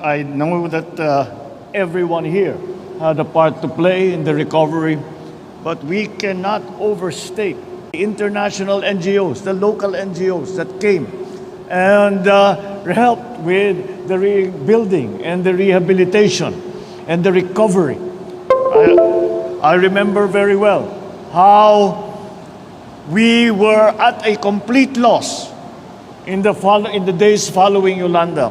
I know that everyone here had a part to play in the recovery, but we cannot overstate the international NGOs, the local NGOs that came and helped with the rebuilding and the rehabilitation and the recovery. I remember very well how we were at a complete loss in the days following Yolanda.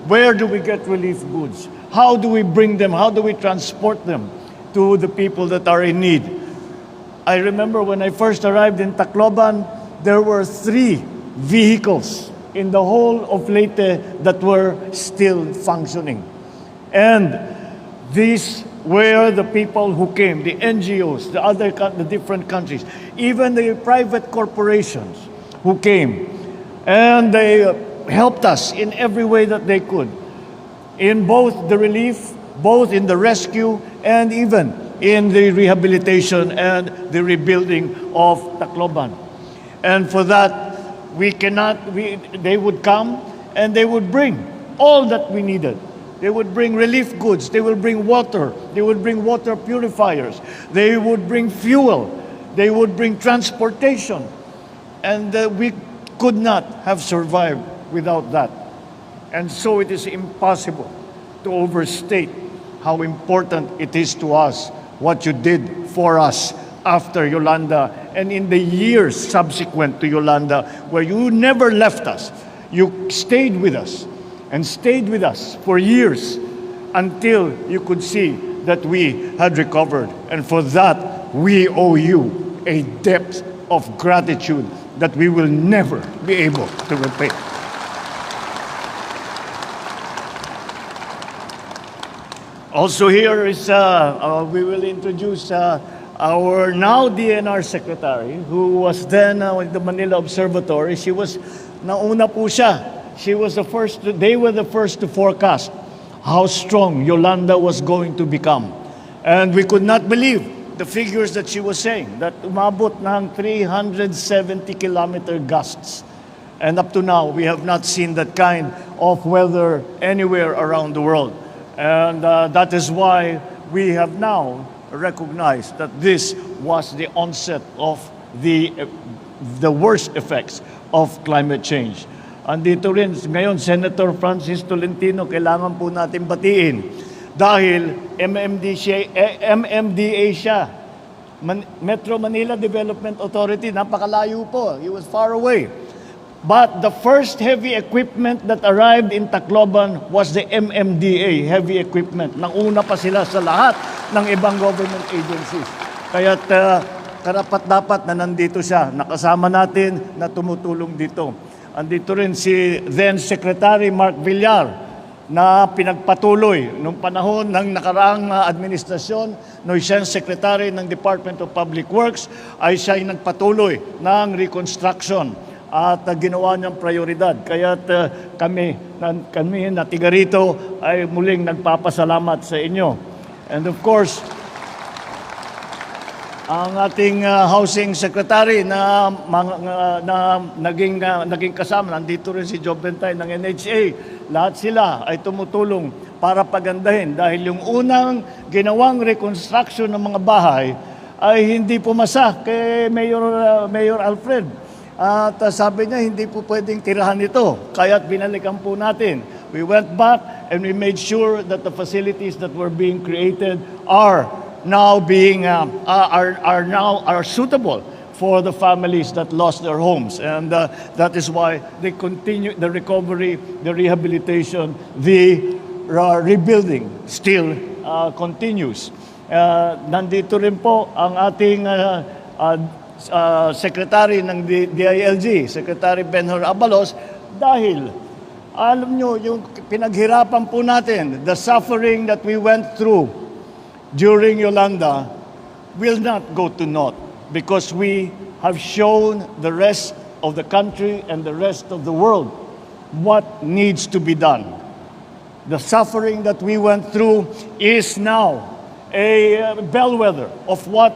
Where do we get relief goods? How do we bring them? How do we transport them to the people that are in need? I remember when I first arrived in Tacloban, there were 3 vehicles in the whole of Leyte that were still functioning. And these were the people who came, the NGOs, the different countries, even the private corporations who came. And they helped us in every way that they could, in both the relief, both in the rescue, and even in the rehabilitation and the rebuilding of Tacloban. And for that, they would come and they would bring all that we needed. They would bring relief goods, they would bring water, they would bring water purifiers, they would bring fuel, they would bring transportation. And we could not have survived without that. And so it is impossible to overstate how important it is to us what you did for us after Yolanda and in the years subsequent to Yolanda, where you never left us. You stayed with us and stayed with us for years until you could see that we had recovered. And for that, we owe you a depth of gratitude that we will never be able to repay. Also here is, we will introduce our now DNR Secretary, who was then with the Manila Observatory. Nauna po siya. They were the first to forecast how strong Yolanda was going to become. And we could not believe the figures that she was saying, that umabot ng 370-kilometer gusts. And up to now, we have not seen that kind of weather anywhere around the world. And that is why we have now recognized that this was the onset of the worst effects of climate change. Andito rin ngayon, Senator Francis Tolentino, kailangan po natin batiin dahil MMDA siya, Metro Manila Development Authority, napakalayo po. He was far away. But the first heavy equipment that arrived in Tacloban was the MMDA heavy equipment. Nauna pa sila sa lahat ng ibang government agencies. Kaya karapat-dapat na nandito siya. Nakasama natin na tumutulong dito. Andito rin si then Secretary Mark Villar na pinagpatuloy nung panahon ng nakaraang administrasyon, nung siyang Secretary ng Department of Public Works, ay siya ay nagpatuloy ng reconstruction at ginawa niyang prioridad. Kaya kami na tiga rito ay muling nagpapasalamat sa inyo. And of course, ang ating Housing Secretary na naging kasama, nandito rin si Job Bentay ng NHA, lahat sila ay tumutulong para pagandahin dahil yung unang ginawang reconstruction ng mga bahay ay hindi pumasa kay Mayor Alfred. At sabi niya, hindi po pwedeng tirahan ito. Kaya't binalikan po natin. We went back and we made sure that the facilities that were being created are now suitable for the families that lost their homes. And that is why they continue the recovery, the rehabilitation, the rebuilding still continues. Nandito rin po ang ating Secretary ng DILG, Secretary Benhur Abalos, dahil alam nyo, yung pinaghirapan po natin, the suffering that we went through during Yolanda will not go to naught because we have shown the rest of the country and the rest of the world what needs to be done. The suffering that we went through is now a bellwether of what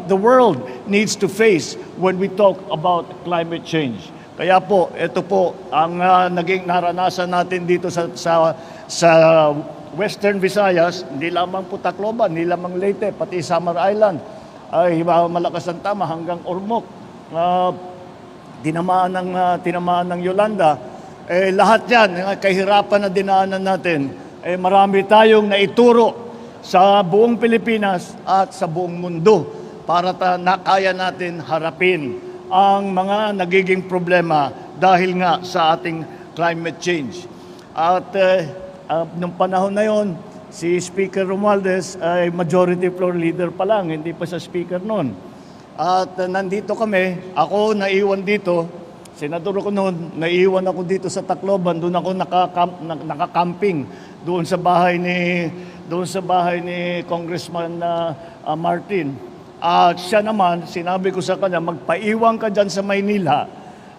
the world needs to face when we talk about climate change. Kaya po, ito po ang naging naranasan natin dito sa Western Visayas, hindi lamang po Tacloban, hindi lamang Leyte, pati Samar Island, ay malakas ang tama hanggang Ormoc. Tinamaan ng Yolanda. Lahat yan, kahirapan na dinaanan natin, marami tayong naituro sa buong Pilipinas at sa buong mundo para kaya natin harapin ang mga nagiging problema dahil nga sa ating climate change. At nung panahon na yon, si Speaker Romualdez ay majority floor leader pa lang, hindi pa siya speaker noon. At nandito kami, ako naiwan dito, senador ko noon, naiwan ako dito sa Tacloban, doon ako nakakamping doon sa bahay ni Congressman Martin. At siya naman, sinabi ko sa kanya, magpaiwan ka dyan sa Maynila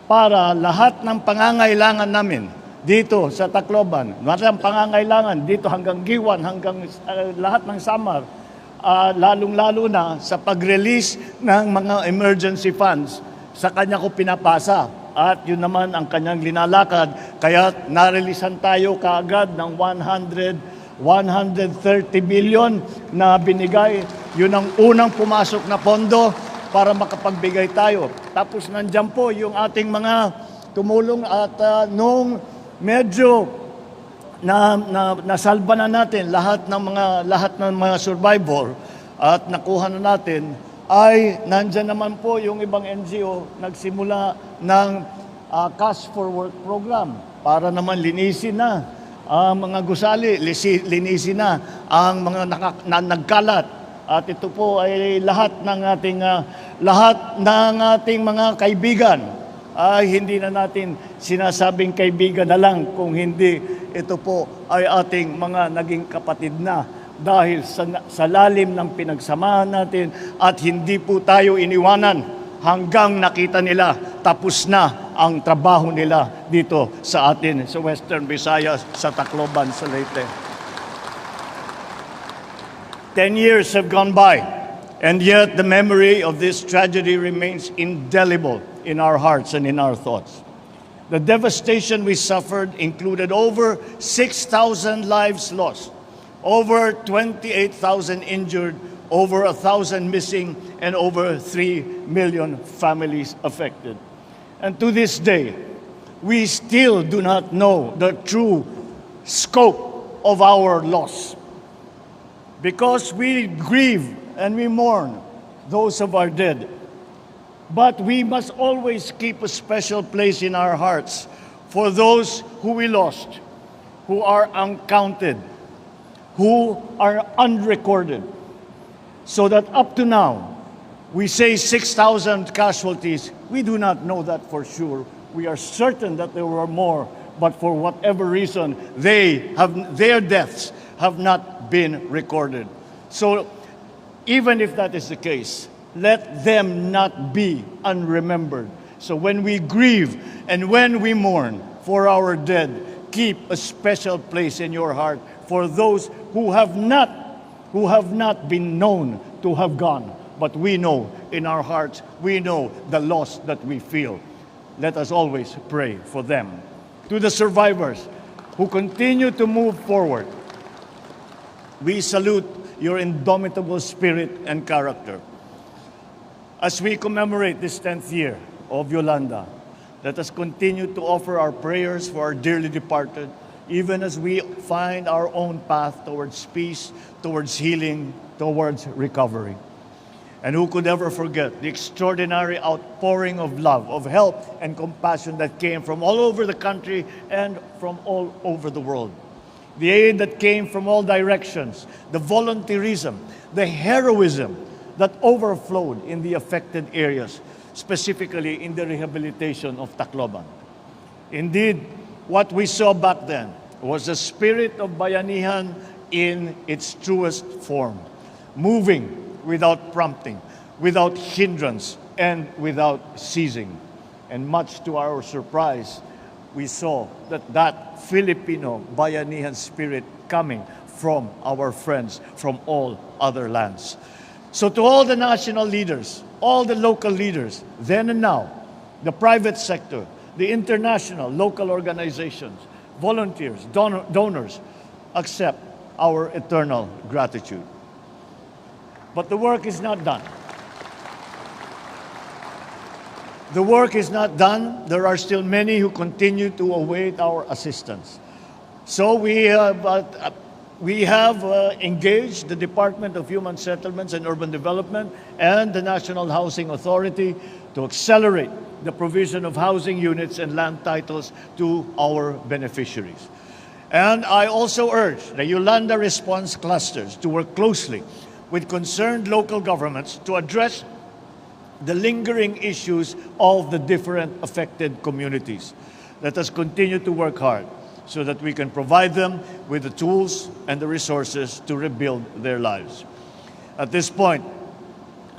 para lahat ng pangangailangan namin dito sa Tacloban, lahat ng pangangailangan dito hanggang Giwan, hanggang lahat ng Samar, lalong-lalo na sa pag-release ng mga emergency funds, sa kanya ko pinapasa. At yun naman ang kanyang linalakad, kaya narelisan tayo kaagad ng 130 billion na binigay. Yun ang unang pumasok na pondo para makapagbigay tayo. Tapos nandyan po yung ating mga tumulong at nung medyo nasalba na natin lahat ng mga survivor at nakuha na natin, ay nandyan naman po yung ibang NGO nagsimula ng Cash for Work program para naman linisin na ang mga gusali, linisin na ang mga nagkalat. At ito po ay lahat ng ating mga kaibigan ay hindi na natin sinasabing kaibigan na lang, kung hindi ito po ay ating mga naging kapatid na dahil sa lalim ng pinagsamahan natin at hindi po tayo iniwanan hanggang nakita nila tapos na ang trabaho nila dito sa atin sa Western Visayas, sa Tacloban, sa Leyte. 10 years have gone by, and yet the memory of this tragedy remains indelible in our hearts and in our thoughts. The devastation we suffered included over 6,000 lives lost, over 28,000 injured, over 1,000 missing, and over 3 million families affected. And to this day, we still do not know the true scope of our loss. Because we grieve and we mourn those of our dead. But we must always keep a special place in our hearts for those who we lost, who are uncounted, who are unrecorded. So that up to now, we say 6,000 casualties. We do not know that for sure. We are certain that there were more, but for whatever reason, their deaths have not been recorded. So, even if that is the case, let them not be unremembered. So when we grieve and when we mourn for our dead, keep a special place in your heart for those who have not been known to have gone. But we know in our hearts, we know the loss that we feel. Let us always pray for them. To the survivors who continue to move forward, we salute your indomitable spirit and character. As we commemorate this 10th year of Yolanda, let us continue to offer our prayers for our dearly departed, even as we find our own path towards peace, towards healing, towards recovery. And who could ever forget the extraordinary outpouring of love, of help, and compassion that came from all over the country and from all over the world. The aid that came from all directions, the volunteerism, the heroism that overflowed in the affected areas, specifically in the rehabilitation of Tacloban. Indeed, what we saw back then was the spirit of bayanihan in its truest form, moving without prompting, without hindrance, and without ceasing. And much to our surprise, we saw that Filipino bayanihan spirit coming from our friends from all other lands. So to all the national leaders, all the local leaders, then and now, the private sector, the international, local organizations, volunteers, donors accept our eternal gratitude. But the work is not done. The work is not done. There are still many who continue to await our assistance. So we have engaged the Department of Human Settlements and Urban Development and the National Housing Authority to accelerate the provision of housing units and land titles to our beneficiaries. And I also urge the Yolanda response clusters to work closely with concerned local governments to address the lingering issues of the different affected communities. Let us continue to work hard so that we can provide them with the tools and the resources to rebuild their lives. At this point,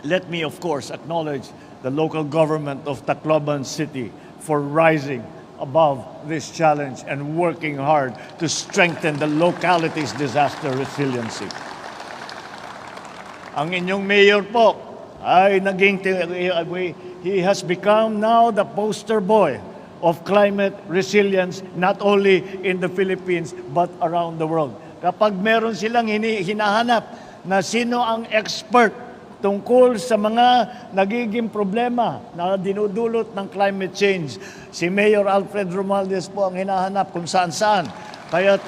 let me, of course, acknowledge the local government of Tacloban City for rising above this challenge and working hard to strengthen the locality's disaster resiliency. Ang inyong mayor po ay he has become now the poster boy of climate resilience not only in the Philippines but around the world. Kapag meron silang hinahanap na sino ang expert tungkol sa mga nagiging problema na dinudulot ng climate change, si Mayor Alfred Romualdez po ang hinahanap kung saan-saan. Kaya't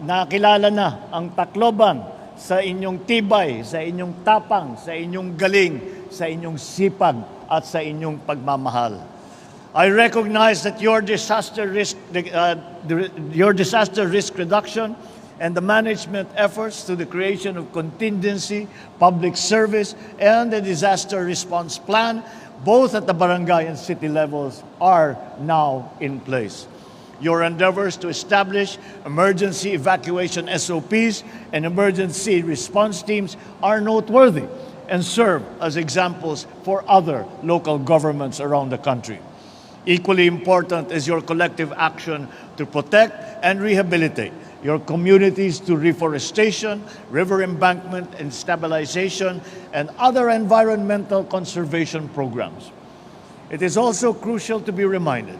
nakilala na ang Tacloban sa inyong tibay, sa inyong tapang, sa inyong galing, sa inyong sipag at sa inyong pagmamahal. I recognize that your disaster risk reduction and the management efforts to the creation of contingency, public service, and the disaster response plan, both at the barangay and city levels, are now in place. Your endeavors to establish emergency evacuation SOPs and emergency response teams are noteworthy and serve as examples for other local governments around the country. Equally important is your collective action to protect and rehabilitate your communities through reforestation, river embankment and stabilization, and other environmental conservation programs. It is also crucial to be reminded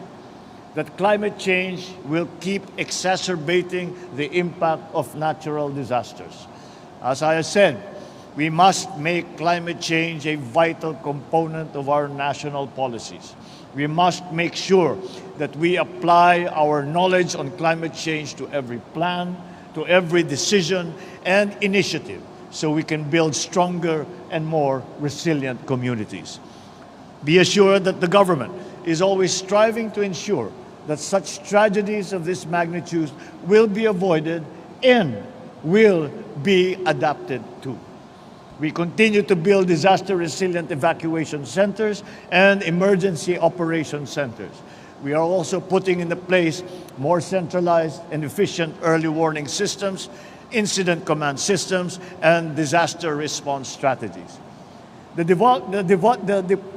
that climate change will keep exacerbating the impact of natural disasters. As I have said, we must make climate change a vital component of our national policies. We must make sure that we apply our knowledge on climate change to every plan, to every decision and initiative, so we can build stronger and more resilient communities. Be assured that the government is always striving to ensure that such tragedies of this magnitude will be avoided and will be adapted to. We continue to build disaster-resilient evacuation centers and emergency operation centers. We are also putting into place more centralized and efficient early warning systems, incident command systems, and disaster response strategies. The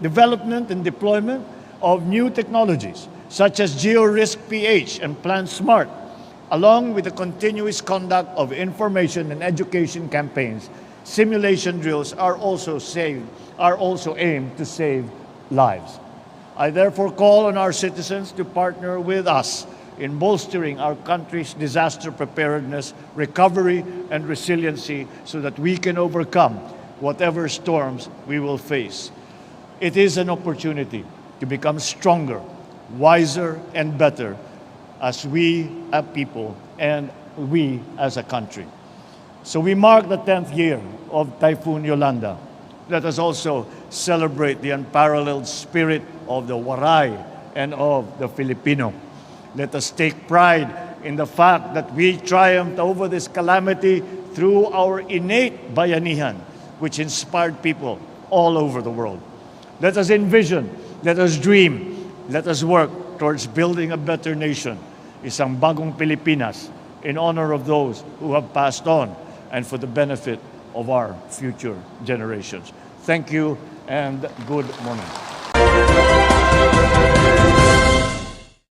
development and deployment of new technologies such as GeoRisk PH and Plan Smart, along with the continuous conduct of information and education campaigns, simulation drills are also aimed to save lives. I therefore call on our citizens to partner with us in bolstering our country's disaster preparedness, recovery, and resiliency so that we can overcome whatever storms we will face. It is an opportunity to become stronger, wiser, and better as we a people and we as a country. So we mark the 10th year of Typhoon Yolanda. Let us also celebrate the unparalleled spirit of the Waray and of the Filipino. Let us take pride in the fact that we triumphed over this calamity through our innate bayanihan, which inspired people all over the world. Let us envision, let us dream, let us work towards building a better nation, isang bagong Pilipinas, in honor of those who have passed on and for the benefit of our future generations. Thank you and good morning.